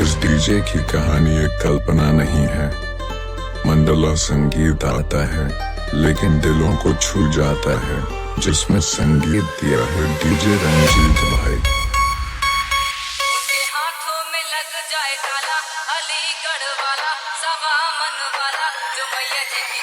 इस DJ की कहानी एक कल्पना नहीं है। मंडला संगीत आता है लेकिन दिलों को छू जाता है, जिसमें संगीत दिया है डीजे रंजीत भाई। उनके हाथों में लग जाए ताला, अलीगढ़ वाला सवा मन वाला जो मैया जी की